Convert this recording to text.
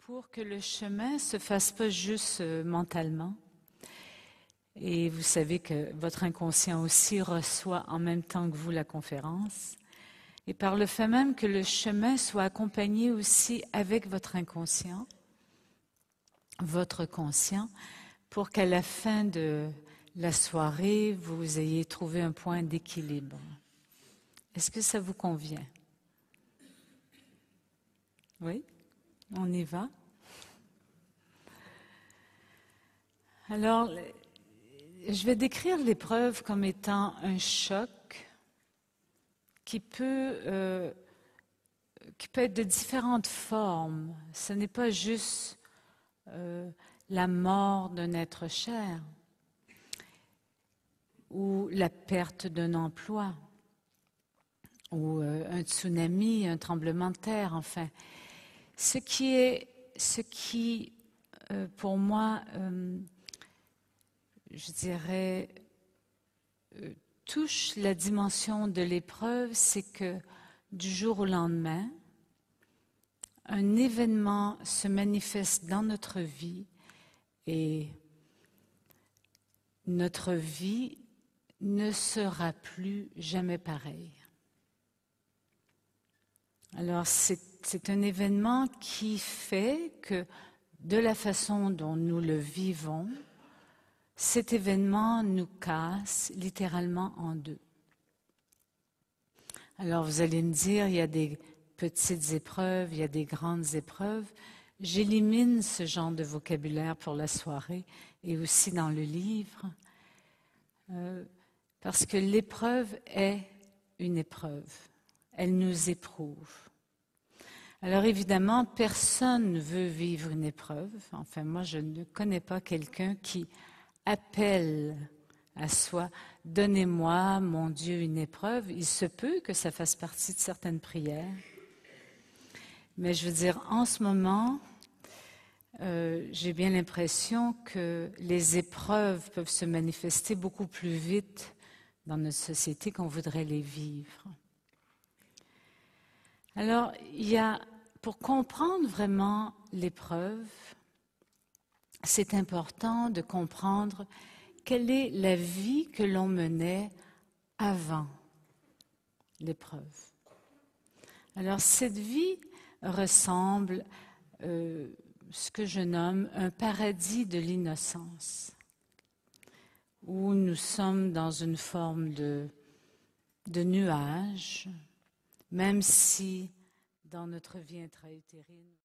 pour que le chemin ne se fasse pas juste mentalement. Et vous savez que votre inconscient aussi reçoit en même temps que vous la conférence. Et par le fait même que le chemin soit accompagné aussi avec votre inconscient, votre conscient, pour qu'à la fin de la soirée, vous ayez trouvé un point d'équilibre. Est-ce que ça vous convient? Oui? On y va? Alors, je vais décrire l'épreuve comme étant un choc qui peut être de différentes formes. Ce n'est pas juste la mort d'un être cher ou la perte d'un emploi ou un tsunami, un tremblement de terre, enfin. Ce qui pour moi, je dirais, touche la dimension de l'épreuve, c'est que du jour au lendemain, un événement se manifeste dans notre vie et notre vie ne sera plus jamais pareille. Alors c'est un événement qui fait que de la façon dont nous le vivons, cet événement nous casse littéralement en deux. Alors vous allez me dire, il y a des petites épreuves, il y a des grandes épreuves. J'élimine ce genre de vocabulaire pour la soirée et aussi dans le livre, parce que l'épreuve est une épreuve. Elle nous éprouve. Alors évidemment, personne ne veut vivre une épreuve. Enfin, moi, je ne connais pas quelqu'un qui appelle à soi, donnez-moi, mon Dieu, une épreuve. Il se peut que ça fasse partie de certaines prières. Mais je veux dire, en ce moment, j'ai bien l'impression que les épreuves peuvent se manifester beaucoup plus vite dans notre société qu'on voudrait les vivre. Alors, pour comprendre vraiment l'épreuve, c'est important de comprendre quelle est la vie que l'on menait avant l'épreuve. Alors, cette vie ressemble ce que je nomme un paradis de l'innocence, où nous sommes dans une forme de nuage, même si dans notre vie intra-utérine,